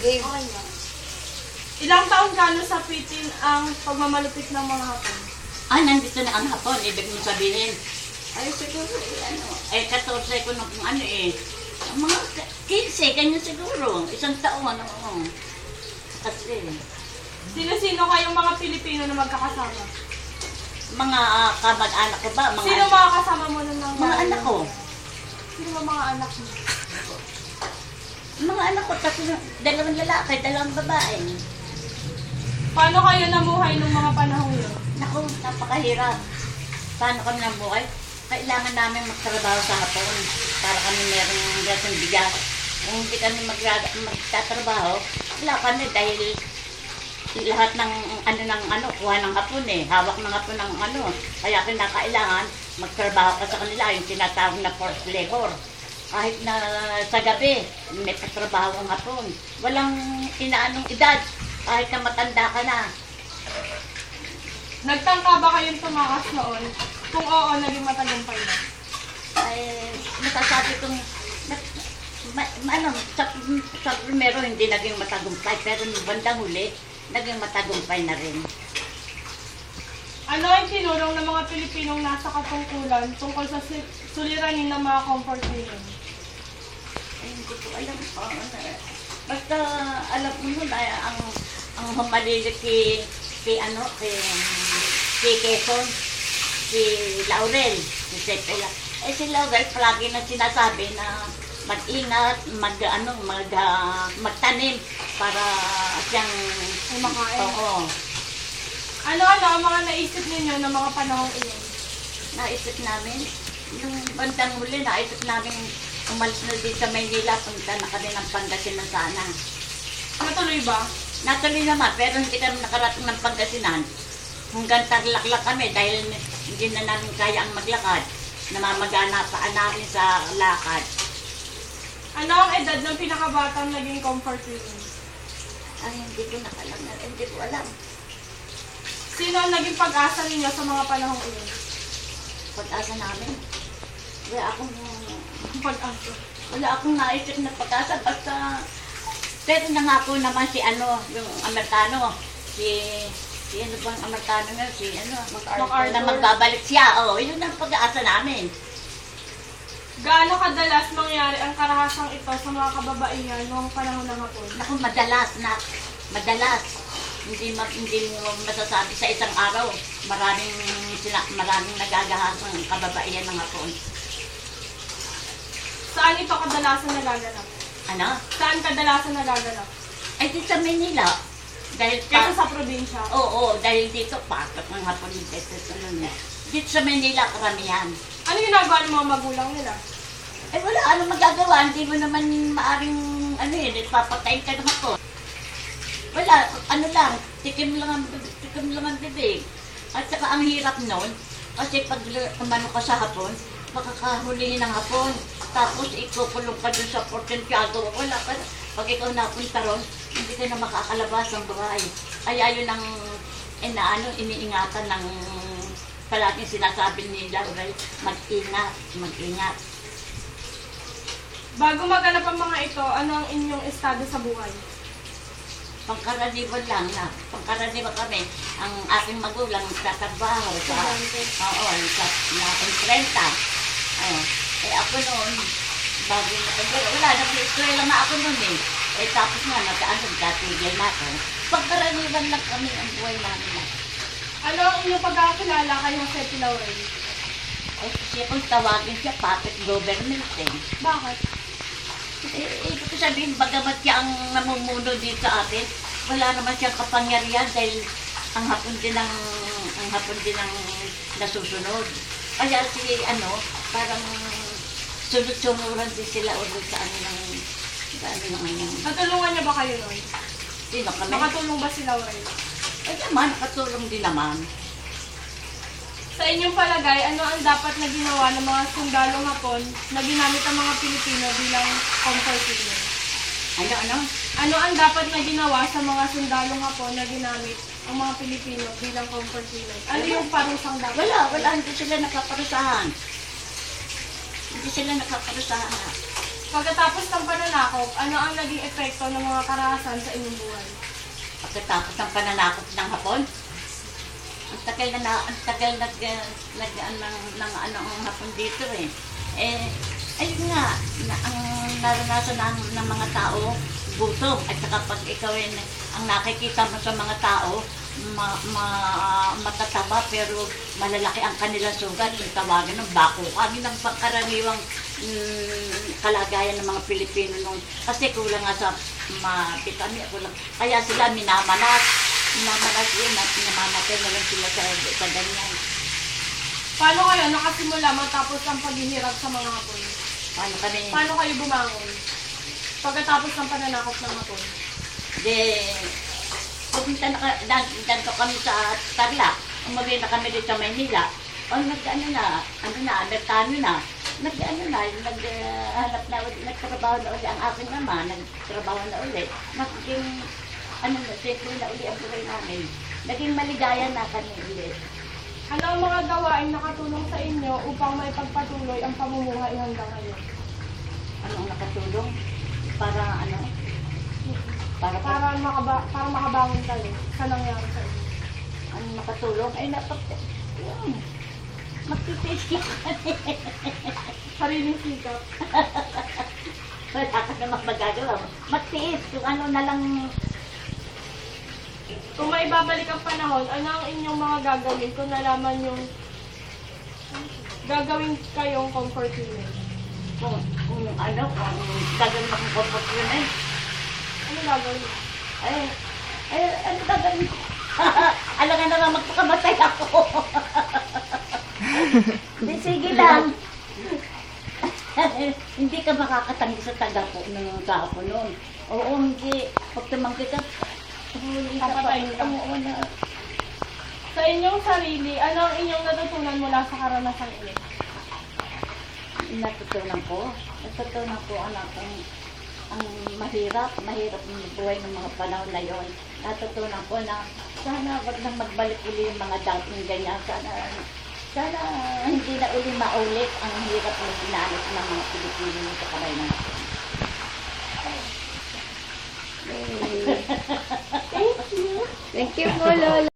Game. Okay na. Ilang taon gano'n sa pitin ang pagmamalupit ng mga hapon? Nandito na ang hapon, ibig mo sabihin. Ay, siguro, 14 ko na kung mga 15, kanya siguro. Isang taon, oo. Kasi, Sino-sino kayong mga Pilipino na magkakasama? mga kamag-anak ko ba? Sino mga kasama mo na ng Mga anak ko. Sino mga anak mo? Mga anak ko, dalawang lalaki, dalawang babae. Paano kayo namuhay nung mga panahon yun? Naku, napakahirap. Paano kami nabuhay? Kailangan namin magtrabaho sa hapon para kami merong gasong bigas. Kung hindi kami magtatrabaho, wala kami dahil lahat ng kuha ng hapon hawak ng hapon ng Kaya kinakailangan magtrabaho ka sa kanila, yung tinatawag na forced labor. Kahit na sa gabi, may patrabaho ang hapon. Walang inaanong edad, kahit na matanda ka na. Nagtangka ba kayong tumakas noon? Kung oo, naging matagumpay na. Ay, masasabi kong, sa primero hindi naging matagumpay, pero nung bandang huli, naging matagumpay na rin. Ano ang tinulong ng mga Pilipinong nasa katungkulan tungkol sa suliranin ng mga comfort women? Ay, hindi ko alam pa. Basta alam mo nun, ang humalilit kay Quezon, si Laurel, si Cepela. Si Laurel palagi na sinasabi na mag-ingat, magtanim para siyang Makain. Oo. Ano-ano ang mga naisip ninyo ng mga panahong iyon? Naisip namin, yung bandang huli, naisip namin umalis na dito sa Maynila, punta na kami ng Pangasinan sana. Natuloy ba? Natuloy naman, pero hindi kami nakarating ng Pangasinan. Hanggang Tarlac kami dahil hindi na namin kaya ang maglakad. Namamagana pa namin sa lakad. Ano ang edad ng pinakabatang naging comfort women? Ay, hindi ko nakalam na, hindi ko alam. Sino ang naging pag-asa ninyo sa mga panahong iyon? Pag-asa namin. Pag-asa. Wala akong naisip na pag-asa, basta pero nangako naman yung Amerikano, si ano bang Amerikano nga, MacArthur. na magbabalik siya. Yun ang pag-asa namin. Gaano kadalas mangyari ang karahasang ito sa mga kababaihan noong panahon ng hapon? Naku, madalas. Hindi mo masasabi sa isang araw, maraming nagagahasang kababaihan ng hapon. Saan ito kadalasan nagaganap? Ano? Saan kadalasan nagaganap? Ay, dito sa Manila. Dahil Kesa sa probinsya? Oo, dahil dito, pakot ng hapon yung dito sa Manila, karamihan. Ano ginagawa ng mga magulang nila? Wala, anong magagawa? Hindi mo naman maaring, papatayin ka ng hapon. Wala, tikim lang ang bibig. At saka ang hirap nun, kasi pag umano ka sa hapon, makakahulihin ng hapon. Tapos ikukulong ka dun sa Fort Santiago. Wala ka, pag ikaw napunta ron, hindi ka na makakalabas ng bahay. Kaya yun ang iniingatan ng palaging sinasabi ni Laurel, mag-ingat. Bago maganap ang mga ito, ano ang inyong estado sa buhay? Pangkaraniwan lang na. Pangkaraniwan kami. Ang aking magulang nagtatrabaho sa imprenta. Ako noon, bago wala, nag-eskwela na ako noon tapos nga, nagkatigil na ako. Pangkaraniwan lang kami ang buhay namin. Ano ang inyong pagkakakilala kay Jose P. Laurel? Siya kung tawagin siya, puppet government Bakit? Ibig ko sabihin, bagamat siya ang namumuno dito sa atin, wala naman siyang kapangyarihan dahil ang hapon din ang nasusunod. Kaya parang sunod-sunuran din sila ulit sa naman yung... Natulungan niya ba kayo noon? Sino kami? Nakatulong ba si Laurel? Ay naman, nakatulong din naman. Sa inyong palagay, ano ang dapat na ginawa ng mga sundalong hapon na ginamit ang mga Pilipino bilang comfort women? Ano ang dapat na ginawa sa mga sundalong hapon na ginamit ang mga Pilipino bilang comfort women? Ano yung parusang dapat? Wala, hindi sila nakaparusahan. Pagkatapos ng pananakop, ano ang naging epekto ng mga karahasan sa inyong buhay? Pagkatapos ng pananakop ng hapon, ang tagal ng ano ang hapon dito eh. Ayun nga, ang naranasan ng mga tao, gutom. At saka pag ikaw ang nakikita mo sa mga tao, matataba pero malalaki ang kanilang sugat. Yung tawagan ng bako. Kami ng pangkaraniwang kalagayan ng mga Pilipino nung kasi kulang nga sa vitamin, kulang. Kaya sila minamanas yun at namamatay na lang sila sa ganyan. Paano kayo nakasimula matapos ang paghihirap sa mga hapon? Paano kayo bumangon? Pagkatapos ng pananakop ng hapon? Pupunta na kami sa Tarlac. Umuwi na kami dito sa Maynila. Nagtrabaho na uli ang aking ama, nagtrabaho na uli. Siyempre na uli ang buhay namin. Naging maligaya na kami ulit. Ano ang mga gawain nakatulong sa inyo upang maipagpatuloy ang pamumuhay hanggang ngayon? Ano ang nakatulong? Para makabangon kayo sa nangyari sa inyo. ano nakatulong? Magtitiis Sariling sikap. Wala ka namang magagawa. Magtiis. Kung ano na lang. Kung may babalik ang panahon, ano ang inyong mga gagawin kung nalaman yung gagawin kayong comfort women? Kung gagawin mo kung comfort yun eh. Ano gagawin? Ano gagawin ko? Alam nga naman magpakamatay ako. Sige lang. Hindi ka makakatanggi sa taga po ng kapo noon. Oo, hindi. Pag tumanggi ka, Papatayin ka. Sa inyong sarili, ano ang inyong natutunan mula sa karanasang iyon? Natutunan ko anak ang mahirap ng buhay ng mga panahon na yon. Natutunan ko na sana wag nang magbalik uli yung mga dating ganyan. Sana hindi na uli maulit ang hirap na dinanas ng mga Pilipino sa kamay ng atin. Thank you po, Lola.